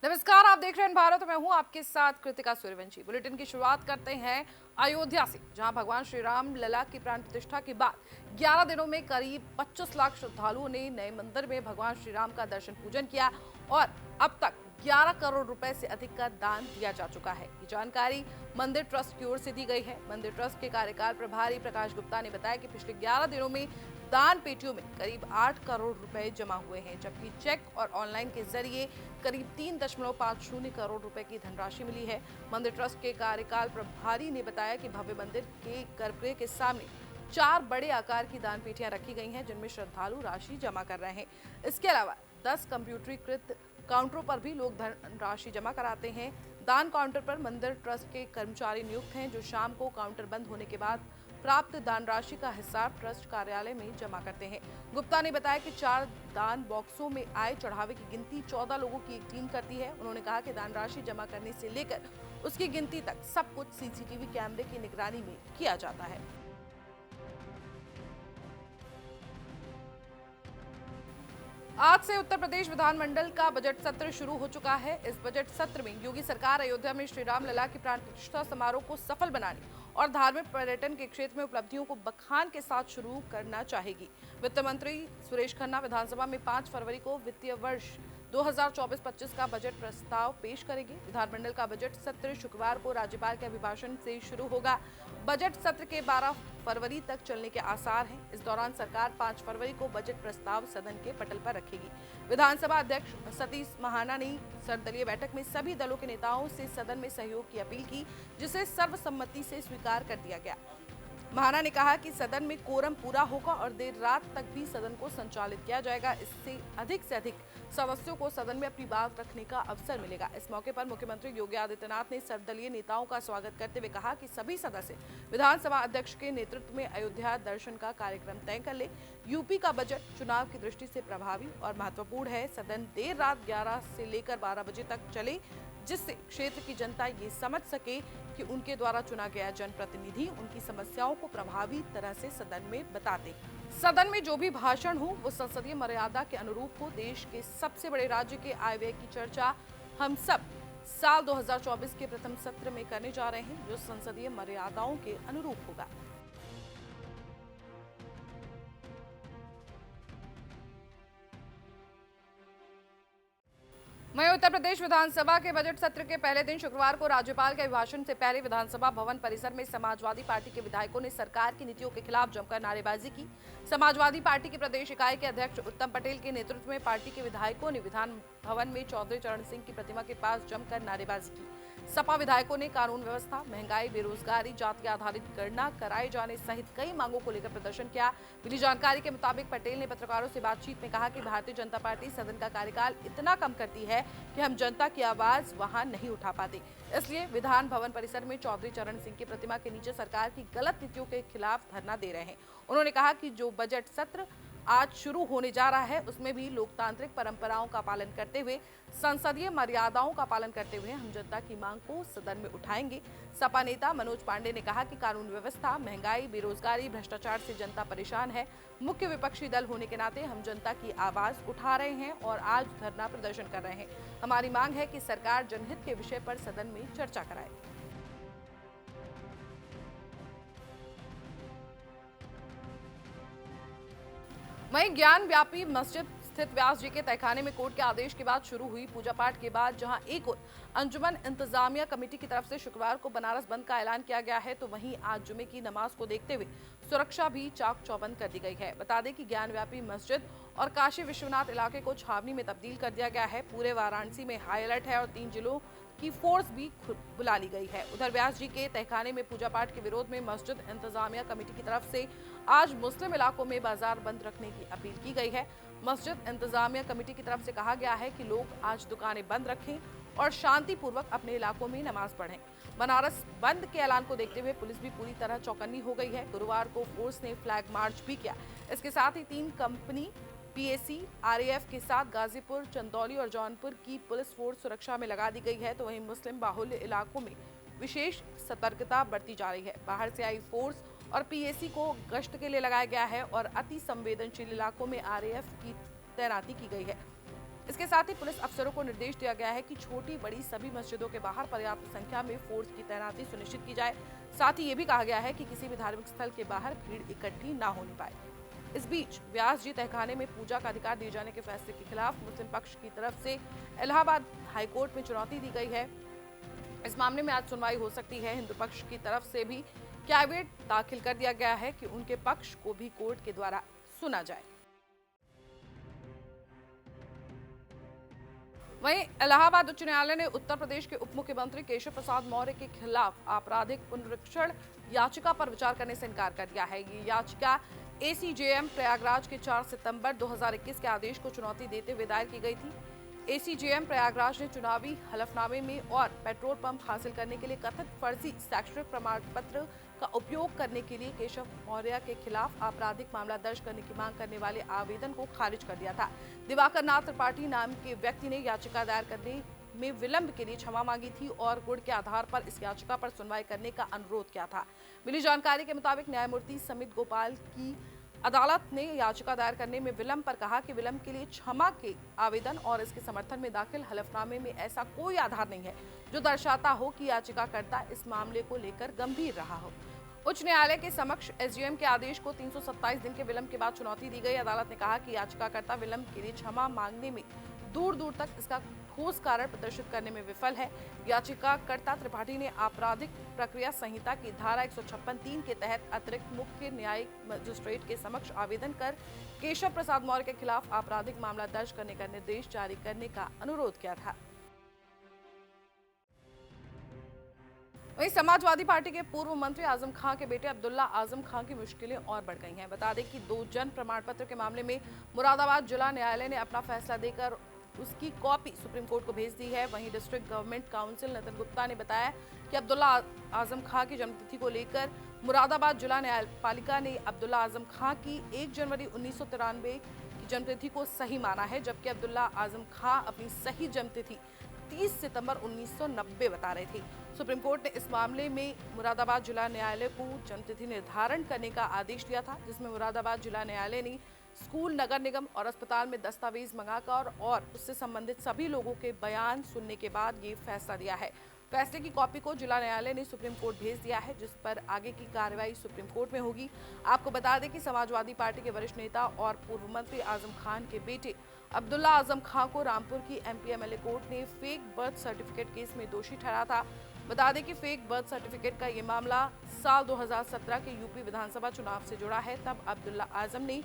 नमस्कार, आप देख रहे हैं भारत। मैं हूं आपके साथ कृतिका सूर्यवंशी। बुलेटिन की शुरुआत करते हैं अयोध्या से, जहां भगवान श्री राम लला की प्राण प्रतिष्ठा के बाद 11 दिनों में करीब 25 लाख श्रद्धालुओं ने नए मंदिर में भगवान श्री राम का दर्शन पूजन किया और अब तक 11 करोड़ रुपए से अधिक का दान दिया जा चुका है। ये जानकारी मंदिर ट्रस्ट की ओर से दी गई है। मंदिर ट्रस्ट के कार्यकाल प्रभारी प्रकाश गुप्ता ने बताया कि पिछले 11 दिनों में दान पेटियों में करीब 8 करोड़ रुपए जमा हुए हैं, जबकि चेक और ऑनलाइन के जरिए करीब 3.50 करोड़ रुपए की धनराशि मिली है। मंदिर ट्रस्ट के कार्यकाल प्रभारी ने बताया कि भव्य मंदिर के गर्भगृह के सामने 4 बड़े आकार की दान पेटियां रखी गई हैं, जिनमें श्रद्धालु राशि जमा कर रहे हैं। इसके अलावा 10 कंप्यूटरीकृत काउंटरों पर भी लोग धनराशि जमा कराते हैं। दान काउंटर पर मंदिर ट्रस्ट के कर्मचारी नियुक्त हैं, जो शाम को काउंटर बंद होने के बाद प्राप्त दान राशि का हिसाब ट्रस्ट कार्यालय में जमा करते हैं। गुप्ता ने बताया कि 4 दान बॉक्सों में आए चढ़ावे की गिनती 14 लोगों की एक टीम करती है। उन्होंने कहा कि दान राशि जमा करने से लेकर उसकी गिनती तक सब कुछ सीसीटीवी कैमरे की निगरानी में किया जाता है। आज से उत्तर प्रदेश विधानमंडल का बजट सत्र शुरू हो चुका है। इस बजट सत्र में योगी सरकार अयोध्या में श्री राम लला की प्राण प्रतिष्ठा समारोह को सफल बनाने और धार्मिक पर्यटन के क्षेत्र में उपलब्धियों को बखान के साथ शुरू करना चाहेगी। वित्त मंत्री सुरेश खन्ना विधानसभा में 5 फरवरी को वित्तीय वर्ष 2024-25 का बजट प्रस्ताव पेश करेंगे। विधानमंडल का बजट सत्र शुक्रवार को राज्यपाल के अभिभाषण से शुरू होगा। बजट सत्र के 12 फरवरी तक चलने के आसार हैं। इस दौरान सरकार 5 फरवरी को बजट प्रस्ताव सदन के पटल पर रखेगी। विधानसभा अध्यक्ष सतीश महाना ने सर्वदलीय बैठक में सभी दलों के नेताओं से सदन में सहयोग की अपील की, जिसे सर्वसम्मति से स्वीकार कर दिया गया। महाना ने कहा कि सदन में कोरम पूरा होगा और देर रात तक भी सदन को संचालित किया जाएगा। इससे अधिक सदस्यों को सदन में अपनी बात रखने का अवसर मिलेगा। इस मौके पर मुख्यमंत्री योगी आदित्यनाथ ने सर्वदलीय नेताओं का स्वागत करते हुए कहा कि सभी सदस्य विधानसभा अध्यक्ष के नेतृत्व में अयोध्या दर्शन का कार्यक्रम तय कर ले। यूपी का बजट चुनाव की दृष्टि से प्रभावी और महत्वपूर्ण है। सदन देर रात 11 से लेकर 12 बजे तक चले, जिससे क्षेत्र की जनता ये समझ सके कि उनके द्वारा चुना गया जनप्रतिनिधि उनकी समस्याओं को प्रभावी तरह से सदन में बताते। सदन में जो भी भाषण हो वो संसदीय मर्यादा के अनुरूप हो। देश के सबसे बड़े राज्य के आय व्यय की चर्चा हम सब साल 2024 के प्रथम सत्र में करने जा रहे हैं, जो संसदीय मर्यादाओं के अनुरूप होगा। वहीं उत्तर प्रदेश विधानसभा के बजट सत्र के पहले दिन शुक्रवार को राज्यपाल के अभिभाषण से पहले विधानसभा भवन परिसर में समाजवादी पार्टी के विधायकों ने सरकार की नीतियों के खिलाफ जमकर नारेबाजी की। समाजवादी पार्टी के प्रदेश इकाई के अध्यक्ष उत्तम पटेल के नेतृत्व में पार्टी के विधायकों ने विधान भवन में चौधरी चरण सिंह की प्रतिमा के पास जमकर नारेबाजी की। सपा विधायकों ने कानून व्यवस्था, महंगाई, बेरोजगारी, जाति आधारित गणना कराए जाने सहित कई मांगों को लेकर प्रदर्शन किया। मिली जानकारी के मुताबिक पटेल ने पत्रकारों से बातचीत में कहा कि भारतीय जनता पार्टी सदन का कार्यकाल इतना कम करती है कि हम जनता की आवाज वहां नहीं उठा पाते। इसलिए विधान भवन परिसर में चौधरी चरण सिंह की प्रतिमा के नीचे सरकार की गलत नीतियों के खिलाफ धरना दे रहे हैं। उन्होंने कहा कि जो बजट सत्र आज शुरू होने जा रहा है, उसमें भी लोकतांत्रिक परंपराओं का पालन करते हुए, संसदीय मर्यादाओं का पालन करते हुए हम जनता की मांग को सदन में उठाएंगे। सपा नेता मनोज पांडे ने कहा कि कानून व्यवस्था, महंगाई, बेरोजगारी, भ्रष्टाचार से जनता परेशान है। मुख्य विपक्षी दल होने के नाते हम जनता की आवाज उठा रहे हैं और आज धरना प्रदर्शन कर रहे हैं। हमारी मांग है कि सरकार जनहित के विषय पर सदन में चर्चा कराए। वहीं ज्ञान व्यापी मस्जिद स्थित व्यास जी के तहखाने में कोर्ट के आदेश के बाद शुरू हुई पूजा पाठ के बाद जहां एक और अंजुमन इंतजामिया कमेटी की तरफ से शुक्रवार को बनारस बंद का ऐलान किया गया है, तो वहीं आज जुमे की नमाज को देखते हुए सुरक्षा भी चाक चौबंद कर दी गई है। बता दें कि ज्ञान व्यापी मस्जिद और काशी विश्वनाथ इलाके को छावनी में तब्दील कर दिया गया है। पूरे वाराणसी में हाई अलर्ट है और 3 जिलों की फोर्स भी बुला ली गई है। उधर व्यास जी के तहखाने में पूजा पाठ के विरोध में मस्जिद इंतजामिया कमेटी की तरफ से आज मुस्लिम इलाकों में बाजार बंद रखने की अपील की गई है। मस्जिद इंतजामिया कमेटी की तरफ से कहा गया है कि लोग आज दुकानें बंद रखें और शांतिपूर्वक अपने इलाकों में नमाज पढ़ें। बनारस बंद के ऐलान को देखते हुए पुलिस भी पूरी तरह चौकन्नी हो गई है। गुरुवार को फोर्स ने फ्लैग मार्च भी किया। इसके साथ ही 3 कंपनी पीएसी, आरएएफ के साथ गाजीपुर, चंदौली और जौनपुर की पुलिस फोर्स सुरक्षा में लगा दी गई है, तो वहीं मुस्लिम बाहुल्य इलाकों में विशेष सतर्कता बरती जा रही है। बाहर से आई फोर्स और पीएसी को गश्त के लिए लगाया गया है और अति संवेदनशील इलाकों में आरएएफ की तैनाती की गई है। इसके साथ ही पुलिस अफसरों को निर्देश दिया गया है कि छोटी बड़ी सभी मस्जिदों के बाहर पर्याप्त संख्या में फोर्स की तैनाती सुनिश्चित की जाए। साथ ही ये भी कहा गया है कि किसी भी धार्मिक स्थल के बाहर भीड़ इकट्ठी ना होने पाए। इस बीच व्यास जी तहखाने में पूजा का अधिकार दिए जाने के फैसले के खिलाफ मुस्लिम पक्ष की तरफ से इलाहाबाद हाईकोर्ट में चुनौती दी गई है। इस मामले में आज सुनवाई हो सकती है। हिंदू पक्ष की तरफ से भी कैविएट दाखिल कर दिया गया है कि उनके पक्ष को भी कोर्ट के द्वारा सुना जाए। वहीं इलाहाबाद उच्च न्यायालय ने उत्तर प्रदेश के उप मुख्यमंत्री केशव प्रसाद मौर्य के खिलाफ आपराधिक पुनरीक्षण याचिका पर विचार करने से इनकार कर दिया है। ये याचिका एसीजेएम प्रयागराज के 4 सितंबर 2021 के आदेश को चुनौती देते हुए दायर की गई थी। एसीजेएम प्रयागराज ने चुनावी हलफनामे में और पेट्रोल पंप हासिल करने के लिए कथित फर्जी शैक्षणिक प्रमाण पत्र का उपयोग करने के लिए केशव मौर्य के खिलाफ आपराधिक मामला दर्ज करने की मांग करने वाले आवेदन को खारिज कर दिया था। दिवाकर नाथ त्रिपाठी नाम के व्यक्ति ने याचिका दायर करने में विलंब के लिए क्षमा मांगी थी और गुण के आधार पर इस याचिका पर सुनवाई करने का अनुरोध किया था। मिली जानकारी के मुताबिक न्यायमूर्ति समित गोपाल की अदालत ने याचिका दायर करने में विलंब पर कहा कि विलंब के लिए क्षमा के आवेदन और इसके समर्थन में दाखिल हलफनामे में ऐसा कोई आधार नहीं है जो दर्शाता हो कि याचिकाकर्ता इस मामले को लेकर गंभीर रहा हो। उच्च न्यायालय के समक्ष एसडीएम के आदेश को 327 दिन के विलंब के बाद चुनौती दी गई। अदालत ने कहा कि याचिकाकर्ता विलंब के लिए क्षमा मांगने में दूर दूर तक इसका ठोस कारण प्रदर्शित करने में विफल है। याचिकाकर्ता त्रिपाठी ने आपराधिक प्रक्रिया संहिता की धारा 156(3) के तहत अतिरिक्त मुख्य न्यायिक मजिस्ट्रेट के समक्ष आवेदन कर केशव प्रसाद मौर्य के खिलाफ आपराधिक मामला दर्ज करने का निर्देश जारी करने का अनुरोध किया था। वहीं समाजवादी पार्टी के पूर्व मंत्री आजम खां के बेटे अब्दुल्ला आजम खां की मुश्किलें और बढ़ गई हैं। बता दें कि 2 जन्म प्रमाण पत्र के मामले में मुरादाबाद जिला न्यायालय ने अपना फैसला देकर उसकी कॉपी सुप्रीम कोर्ट को भेज दी है। वहीं district government council Nitin Gupta ने बताया कि अब्दुल्ला आजम खां की जन्मतिथि को लेकर मुरादाबाद जिला न्यायपालिका ने अब्दुल्ला आजम खां की 1 जनवरी 1993 की जन्मतिथि को सही माना है, जबकि अब्दुल्ला आजम खां अपनी सही जन्मतिथि 30 सितंबर 1990 बता रहे थे। सुप्रीम कोर्ट ने इस मामले में मुरादाबाद जिला न्यायालय को जन्मतिथि निर्धारण करने का आदेश दिया था, जिसमें मुरादाबाद जिला न्यायालय ने स्कूल, नगर निगम और अस्पताल में दस्तावेज मंगाकर और उससे संबंधित सभी लोगों के बयान सुनने के बाद ये फैसला दिया है। फैसले की कॉपी को जिला न्यायालय ने सुप्रीम कोर्ट भेज दिया है, जिस पर आगे की कार्रवाई सुप्रीम कोर्ट में होगी। आपको बता दें कि समाजवादी पार्टी के वरिष्ठ नेता और पूर्व मंत्री आजम खान के बेटे अब्दुल्ला आजम खां को रामपुर की एमपी-एमएलए कोर्ट ने फेक बर्थ सर्टिफिकेट केस में दोषी ठहरा था। बता दें कि फेक बर्थ सर्टिफिकेट का ये मामला साल 2017 के यूपी विधानसभा चुनाव से जुड़ा है। तब अब्दुल्ला आजम ने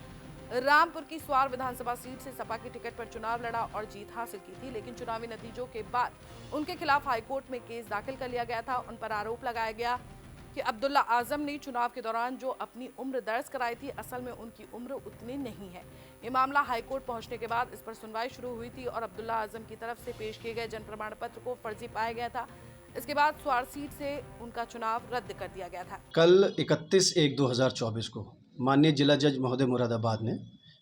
रामपुर की स्वार विधानसभा सीट से सपा की टिकट पर चुनाव लड़ा और जीत हासिल की थी, लेकिन चुनावी नतीजों के बाद उनके खिलाफ हाईकोर्ट में केस दाखिल कर लिया गया था। उन पर आरोप लगाया गया कि अब्दुल्ला आजम ने चुनाव के दौरान जो अपनी उम्र दर्ज कराई थी, असल में उनकी उम्र उतनी नहीं है। ये मामला हाईकोर्ट पहुंचने के बाद इस पर सुनवाई शुरू हुई थी और अब्दुल्ला आजम की तरफ से पेश किए गए जन्म प्रमाण पत्र को फर्जी पाया गया था। इसके बाद स्वार सीट से उनका चुनाव रद्द कर दिया गया था। कल 31/1/2024 को माननीय जिला जज महोदय मुरादाबाद ने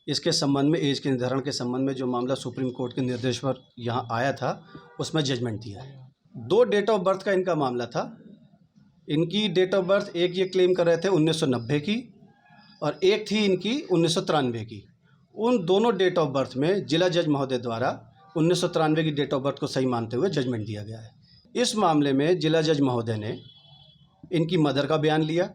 इसके संबंध में एज के निर्धारण के संबंध में जो मामला सुप्रीम कोर्ट के निर्देश पर यहाँ आया था, उसमें जजमेंट दिया है। 2 डेट ऑफ बर्थ का इनका मामला था। इनकी डेट ऑफ बर्थ एक ये क्लेम कर रहे थे 1990 की और एक थी इनकी 1993 की। उन दोनों डेट ऑफ बर्थ में जिला जज महोदय द्वारा 1993 की डेट ऑफ बर्थ को सही मानते हुए जजमेंट दिया गया है। इस मामले में जिला जज महोदय ने इनकी मदर का बयान लिया,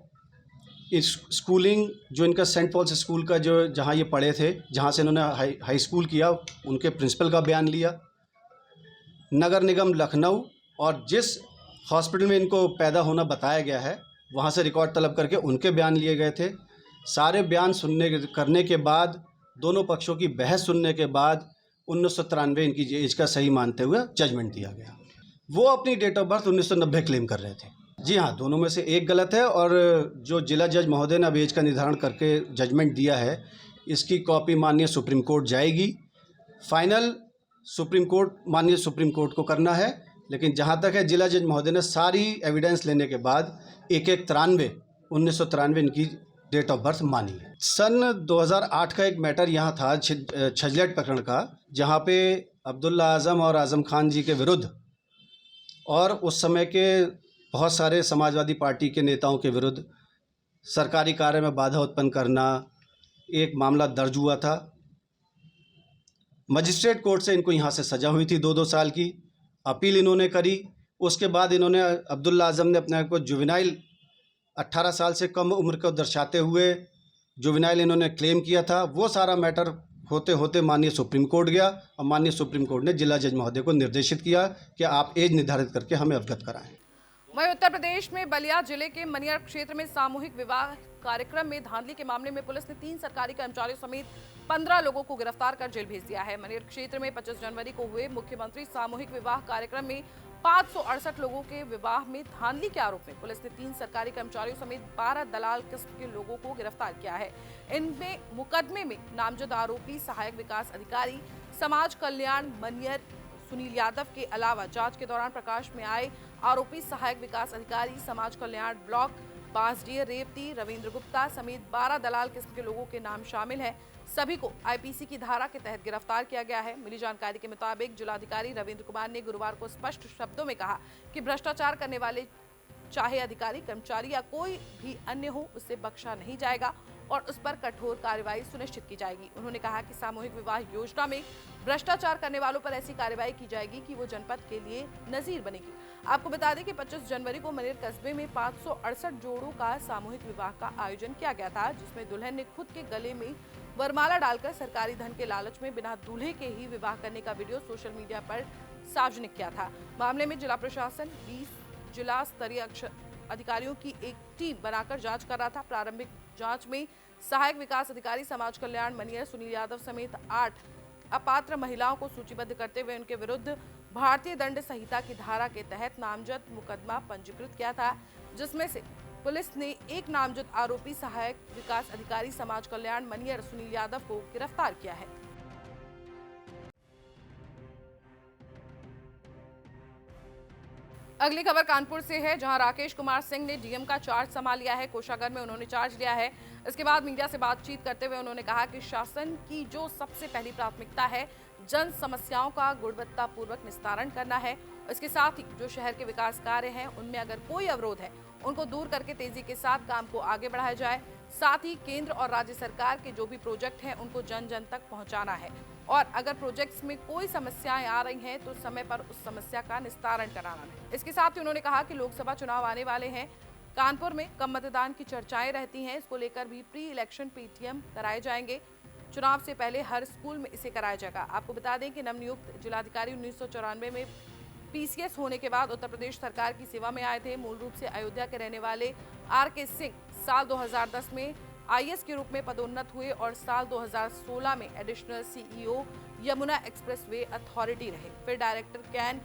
इस स्कूलिंग जो इनका सेंट पॉल्स स्कूल का जो जहाँ ये पढ़े थे, जहाँ से इन्होंने हाई स्कूल किया, उनके प्रिंसिपल का बयान लिया, नगर निगम लखनऊ और जिस हॉस्पिटल में इनको पैदा होना बताया गया है वहाँ से रिकॉर्ड तलब करके उनके बयान लिए गए थे। सारे बयान करने के बाद, दोनों पक्षों की बहस सुनने के बाद 1993 इनकी एज का सही मानते हुए जजमेंट दिया गया। वो अपनी डेट ऑफ बर्थ 1990 क्लेम कर रहे थे। जी हाँ, दोनों में से एक गलत है और जो जिला जज महोदय ने अब एज का निर्धारण करके जजमेंट दिया है, इसकी कॉपी माननीय सुप्रीम कोर्ट जाएगी। फाइनल माननीय सुप्रीम कोर्ट को करना है, लेकिन जहाँ तक है जिला जज महोदय ने सारी एविडेंस लेने के बाद 1993 इनकी डेट ऑफ बर्थ मानी है। सन 2008 का एक मैटर यहाँ था छजलेट प्रकरण का, जहाँ पे अब्दुल्ला आजम और आजम खान जी के विरुद्ध और उस समय के बहुत सारे समाजवादी पार्टी के नेताओं के विरुद्ध सरकारी कार्य में बाधा उत्पन्न करना एक मामला दर्ज हुआ था। मजिस्ट्रेट कोर्ट से इनको यहाँ से सज़ा हुई थी 2-2 साल की। अपील इन्होंने करी। उसके बाद इन्होंने अब्दुल्ला आज़म ने अपने आप को जुवेनाइल 18 साल से कम उम्र को दर्शाते हुए जुवेनाइल इन्होंने क्लेम किया था। वो सारा मैटर होते होते माननीय सुप्रीम कोर्ट गया और माननीय सुप्रीम कोर्ट ने जिला जज महोदय को निर्देशित किया कि आप एज निर्धारित करके हमें अवगत कराएं। वहीं उत्तर प्रदेश में बलिया जिले के मनियर क्षेत्र में सामूहिक विवाह कार्यक्रम में धांधली के मामले में पुलिस ने 3 सरकारी कर्मचारियों समेत 15 लोगों को गिरफ्तार कर जेल भेज दिया है। मनियर क्षेत्र में 25 जनवरी को हुए मुख्यमंत्री सामूहिक विवाह कार्यक्रम में 568 लोगों के विवाह में धांधली के आरोप में पुलिस ने 3 सरकारी कर्मचारियों समेत 12 दलाल किस्म के लोगों को गिरफ्तार किया है। इनमें मुकदमे में नामजद आरोपी सहायक विकास अधिकारी समाज कल्याण मनियर सुनील यादव के अलावा जांच के दौरान प्रकाश में आए आरोपी सहायक विकास अधिकारी समाज कल्याण ब्लॉक बांसडीह रेवती रविंद्र गुप्ता समेत 12 दलाल किस्म के लोगों के नाम शामिल हैं। सभी को आईपीसी की धारा के तहत गिरफ्तार किया गया है। मिली जानकारी के मुताबिक जिलाधिकारी रविंद्र कुमार ने गुरुवार को स्पष्ट शब्दों में कहा कि भ्रष्टाचार करने वाले चाहे अधिकारी कर्मचारी या कोई भी अन्य हो उसे बख्शा नहीं जाएगा और उस पर कठोर कार्रवाई सुनिश्चित की जाएगी। उन्होंने कहा कि सामूहिक विवाह योजना में भ्रष्टाचार करने वालों पर ऐसी कार्रवाई की जाएगी कि वो जनपद के लिए नजीर बनेगी। आपको बता दें कि 25 जनवरी को मनेर कस्बे में 568 जोड़ों का सामूहिक विवाह का आयोजन किया गया था, जिसमें दुल्हन ने खुद के गले में वरमाला डालकर सरकारी धन के लालच में बिना दूल्हे के ही विवाह करने का वीडियो सोशल मीडिया पर सार्वजनिक किया था। मामले में जिला प्रशासन 20 जिला स्तरीय अधिकारियों की एक टीम बनाकर जांच कर रहा था। प्रारंभिक जांच में सहायक विकास अधिकारी समाज कल्याण मनियर सुनील यादव समेत 8 अपात्र महिलाओं को सूचीबद्ध करते हुए उनके विरुद्ध भारतीय दंड संहिता की धारा के तहत नामजद मुकदमा पंजीकृत किया था, जिसमें से पुलिस ने एक नामजद आरोपी सहायक विकास अधिकारी समाज कल्याण मनियर सुनील यादव को गिरफ्तार किया है। अगली खबर कानपुर से है, जहां राकेश कुमार सिंह ने डीएम का चार्ज संभाल लिया है। कोषागार में उन्होंने चार्ज लिया है। इसके बाद मीडिया से बातचीत करते हुए उन्होंने कहा कि शासन की जो सबसे पहली प्राथमिकता है जन समस्याओं का गुणवत्तापूर्वक निस्तारण करना है। इसके साथ ही जो शहर के विकास कार्य हैं उनमें अगर कोई अवरोध है उनको दूर करके तेजी के साथ काम को आगे बढ़ाया जाए। साथ ही केंद्र और राज्य सरकार के जो भी प्रोजेक्ट हैं उनको जन जन तक पहुंचाना है और अगर प्रोजेक्ट्स में कोई समस्याएं आ रही हैं तो समय पर उस समस्या का निस्तारण कराना है। इसके साथ ही उन्होंने कहा कि लोकसभा चुनाव आने वाले हैं। कानपुर में कम मतदान की चर्चाएं रहती हैं, इसको लेकर भी प्री इलेक्शन पीटीएम कराए जाएंगे। चुनाव से पहले हर स्कूल में इसे कराया जाएगा। आपको बता दें कि नवनियुक्त जिलाधिकारी 1994 में पीसीएस होने के बाद उत्तर प्रदेश सरकार की सेवा में आए थे। मूल रूप से अयोध्या के रहने वाले आरके सिंह साल 2010 में आईएएस के रूप में पदोन्नत हुए और साल 2016 में additional CEO Yamuna expressway authority रहे। फिर डायरेक्टर कैन,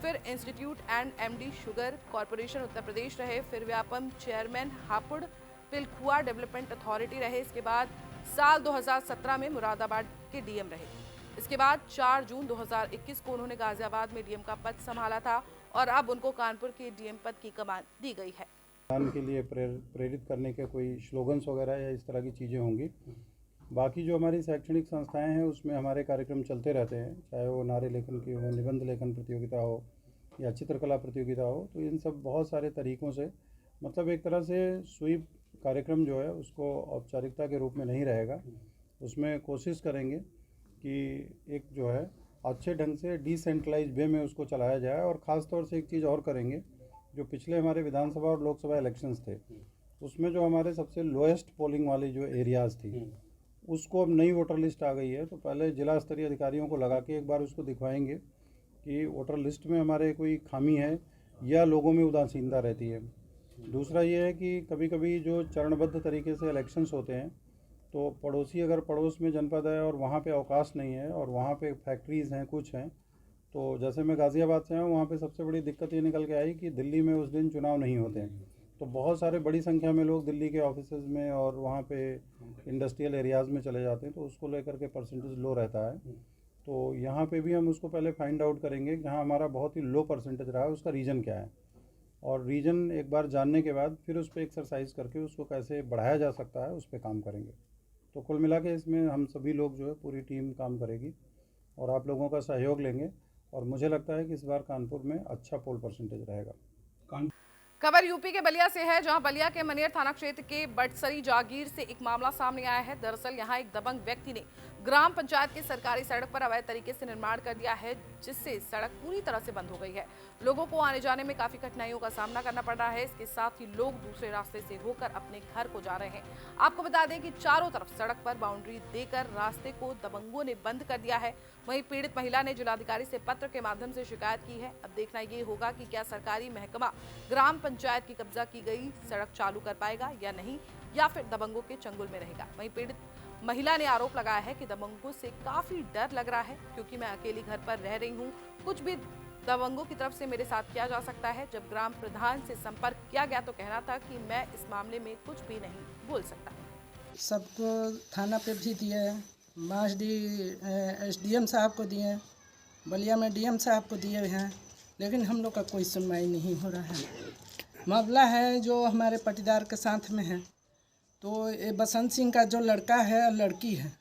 फिर institute and MD sugar corporation Uttar Pradesh रहे। फिर Vyapam chairman Hapur Pilkhuwa development authority रहे। इसके बाद साल 2017 में मुरादाबाद के डीएम रहे। इसके बाद 4 जून 2021 को उन्होंने गाजियाबाद में डीएम का पद संभाला था और अब उनको कानपुर के डीएम पद की कमान दी गई है। मतदान के लिए प्रेरित करने के कोई स्लोगन्स वगैरह या इस तरह की चीज़ें होंगी। बाकी जो हमारी शैक्षणिक संस्थाएं हैं उसमें हमारे कार्यक्रम चलते रहते हैं, चाहे वो नारे लेखन की हो, निबंध लेखन प्रतियोगिता हो या चित्रकला प्रतियोगिता हो। तो इन सब बहुत सारे तरीक़ों से मतलब एक तरह से स्वीप कार्यक्रम जो है उसको औपचारिकता के रूप में नहीं रहेगा। उसमें कोशिश करेंगे कि एक जो है अच्छे ढंग से डिसेंट्रलाइज वे में उसको चलाया जाए। और ख़ास तौर से एक चीज़ और करेंगे, जो पिछले हमारे विधानसभा और लोकसभा इलेक्शंस थे उसमें जो हमारे सबसे लोएस्ट पोलिंग वाली जो एरियाज़ थी उसको अब नई वोटर लिस्ट आ गई है, तो पहले जिला स्तरीय अधिकारियों को लगा के एक बार उसको दिखवाएंगे कि वोटर लिस्ट में हमारे कोई खामी है या लोगों में उदासीनता रहती है। दूसरा ये है कि कभी कभी जो चरणबद्ध तरीके से इलेक्शंस होते हैं तो पड़ोसी अगर पड़ोस में जनपद है और वहाँ पे अवकाश नहीं है और वहाँ पे फैक्ट्रीज़ हैं कुछ हैं, तो जैसे मैं गाज़ियाबाद से आया हूँ, वहाँ पे सबसे बड़ी दिक्कत ये निकल के आई कि दिल्ली में उस दिन चुनाव नहीं होते हैं, तो बहुत सारे बड़ी संख्या में लोग दिल्ली के ऑफिसेज में और वहाँ पे इंडस्ट्रियल एरियाज़ में चले जाते हैं, तो उसको लेकर के परसेंटेज लो रहता है। तो यहाँ पे भी हम उसको पहले फाइंड आउट करेंगे जहाँ हमारा बहुत ही लो परसेंटेज रहा है उसका रीज़न क्या है, और रीज़न एक बार जानने के बाद फिर उस पर एक्सरसाइज करके उसको कैसे बढ़ाया जा सकता है उस पर काम करेंगे। तो कुल मिला के इसमें हम सभी लोग जो है पूरी टीम काम करेगी और आप लोगों का सहयोग लेंगे और मुझे लगता है कि इस बार कानपुर में अच्छा पोल परसेंटेज रहेगा। खबर यूपी के बलिया से है, जहां बलिया के मनेर थाना क्षेत्र के बटसरी जागीर से एक मामला सामने आया है। दरअसल यहां एक दबंग व्यक्ति ने ग्राम पंचायत की सरकारी सड़क पर अवैध तरीके से निर्माण कर दिया है, जिससे सड़क पूरी तरह से बंद हो गई है। लोगों को आने जाने में काफी कठिनाइयों का सामना करना पड़ रहा है। इसके साथ ही लोग दूसरे रास्ते से होकर अपने घर को जा रहे हैं। आपको बता दें कि चारों तरफ सड़क पर बाउंड्री देकर रास्ते को दबंगों ने बंद कर दिया है। वहीं पीड़ित महिला ने जिलाधिकारी से पत्र के माध्यम से शिकायत की है। अब देखना ये होगा कि क्या सरकारी महकमा ग्राम पंचायत की कब्जा की गई सड़क चालू कर पाएगा या नहीं, या फिर दबंगों के चंगुल में रहेगा। वहीं पीड़ित महिला ने आरोप लगाया है कि दबंगों से काफी डर लग रहा है, क्योंकि मैं अकेली घर पर रह रही हूँ। कुछ भी दबंगों की तरफ से मेरे साथ किया जा सकता है। जब ग्राम प्रधान से संपर्क किया गया तो कहना था कि मैं इस मामले में कुछ भी नहीं बोल सकता। सबको थाना पे भी दिए, SDM साहब को दिए, बलिया में DM साहब को दिए हैं, लेकिन हम लोग का कोई सुनवाई नहीं हो रहा है। मामला है जो हमारे पटीदार के साथ में है, तो ये बसंत सिंह का जो लड़का है और लड़की है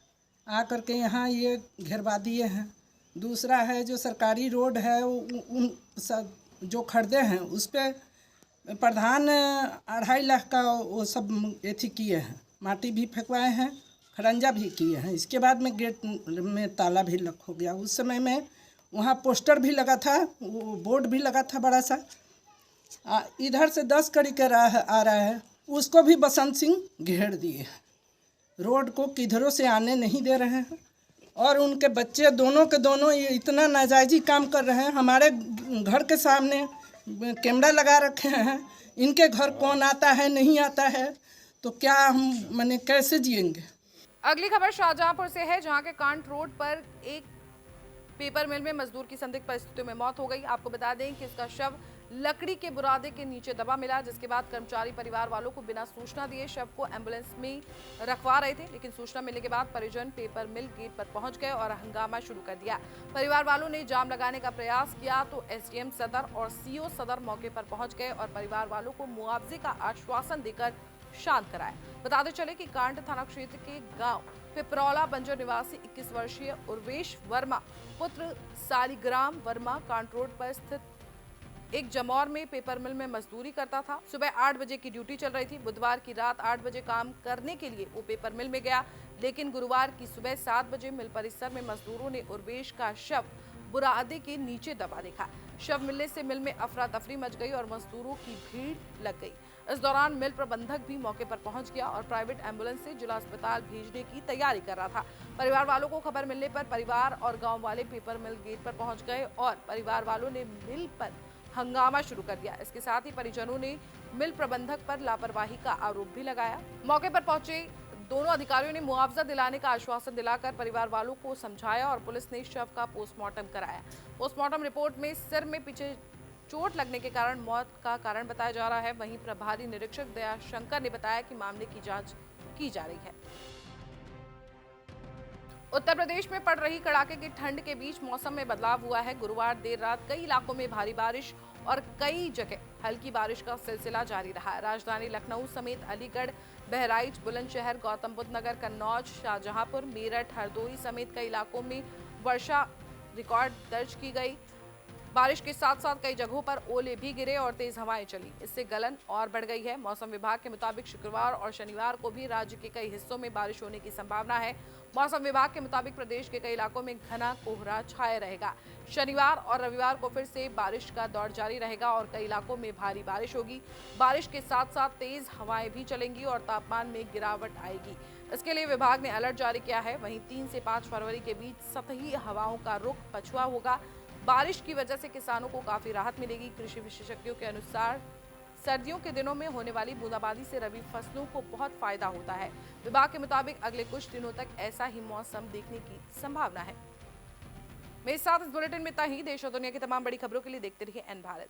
आकर के यहाँ ये घेरवा दिए हैं। दूसरा है जो सरकारी रोड है उन सब जो खरीदे हैं उस पर प्रधान 2.5 लाख का वो सब एथी किए हैं, माटी भी फेंकवाए हैं, खरंजा भी किए हैं। इसके बाद में गेट में ताला भी लग हो गया। उस समय में वहाँ पोस्टर भी लगा था, वो बोर्ड भी लगा था बड़ा सा। इधर से 10 कड़ी का राह आ रहा है, उसको भी बसंत सिंह घेर दिए। रोड को किधरों से आने नहीं दे रहे हैं और उनके बच्चे दोनों के दोनों ये इतना नाजायजी काम कर रहे हैं। हमारे घर के सामने कैमरा लगा रखे हैं, इनके घर कौन आता है नहीं आता है, तो क्या हम माने कैसे जिएंगे। अगली खबर शाहजहांपुर से है, जहां के कांट रोड पर एक पेपर मिल में मजदूर की संदिग्ध परिस्थितियों में मौत हो गई। आपको बता दें कि इसका शव लकड़ी के बुरादे के नीचे दबा मिला, जिसके बाद कर्मचारी परिवार वालों को बिना सूचना दिए शव को एम्बुलेंस में रखवा रहे थे, लेकिन सूचना मिलने के बाद परिजन पेपर मिल गेट पर पहुंच गए और हंगामा शुरू कर दिया। परिवार वालों ने जाम लगाने का प्रयास किया तो SDM सदर और CO सदर मौके पर पहुंच गए और परिवार वालों को मुआवजे का आश्वासन देकर शांत कराया। बताते चले कि कांट थाना क्षेत्र के गांव पिपरौला बंजर निवासी 21 वर्षीय उर्वेश वर्मा पुत्र सालिग्राम वर्मा कांट रोड पर स्थित एक जमौर में पेपर मिल में मजदूरी करता था। सुबह 8 बजे की ड्यूटी चल रही थी। बुधवार की रात 8 बजे काम करने के लिए वो पेपर मिल में गया, लेकिन गुरुवार की सुबह 7 बजे मिल परिसर में मजदूरों ने उर्वेश का शव बुरादे के नीचे दबा देखा। शव मिलने से मिल में अफरा तफरी मच गई और मजदूरों की भीड़ लग गई। इस दौरान मिल प्रबंधक भी मौके पर पहुंच गया और प्राइवेट एम्बुलेंस से जिला अस्पताल भेजने की तैयारी कर रहा था। परिवार वालों को खबर मिलने पर परिवार और गांव वाले पेपर मिल गेट पर पहुंच गए और परिवार वालों ने मिल पर हंगामा शुरू कर दिया। इसके साथ ही परिजनों ने मिल प्रबंधक पर लापरवाही का आरोप भी लगाया। मौके पर पहुंचे दोनों अधिकारियों ने मुआवजा दिलाने का आश्वासन दिलाकर परिवार वालों को समझाया और पुलिस ने शव का पोस्टमार्टम कराया। पोस्टमार्टम रिपोर्ट में सिर में पीछे चोट लगने के कारण मौत का कारण बताया जा रहा है। वहीं प्रभारी निरीक्षक दया शंकर ने बताया कि मामले की जांच की जा रही है। उत्तर प्रदेश में पड़ रही कड़ाके की ठंड के बीच मौसम में बदलाव हुआ है। गुरुवार देर रात कई इलाकों में भारी बारिश और कई जगह हल्की बारिश का सिलसिला जारी रहा। राजधानी लखनऊ समेत अलीगढ़, बहराइच, बुलंदशहर, गौतम बुद्ध नगर, कन्नौज, शाहजहांपुर, मेरठ, हरदोई समेत कई इलाकों में वर्षा रिकॉर्ड दर्ज की गई। बारिश के साथ साथ कई जगहों पर ओले भी गिरे और तेज हवाएं चली। इससे गलन और बढ़ गई है। मौसम विभाग के मुताबिक शुक्रवार और शनिवार को भी राज्य के कई हिस्सों में बारिश होने की संभावना है। मौसम विभाग के मुताबिक प्रदेश के कई इलाकों में घना कोहरा छाया रहेगा। शनिवार और रविवार को फिर से बारिश का दौर जारी रहेगा और कई इलाकों में भारी बारिश होगी। बारिश के साथ साथ तेज हवाएं भी चलेंगी और तापमान में गिरावट आएगी। इसके लिए विभाग ने अलर्ट जारी किया है। वहीं 3 से 5 फरवरी के बीच सतही हवाओं का रुख पछुआ होगा। बारिश की वजह से किसानों को काफी राहत मिलेगी। कृषि विशेषज्ञों के अनुसार सर्दियों के दिनों में होने वाली बूंदाबांदी से रबी फसलों को बहुत फायदा होता है। विभाग के मुताबिक अगले कुछ दिनों तक ऐसा ही मौसम देखने की संभावना है। मेरे साथ इस बुलेटिन में इतना ही। देश और दुनिया की तमाम बड़ी खबरों के लिए देखते रहिए N भारत।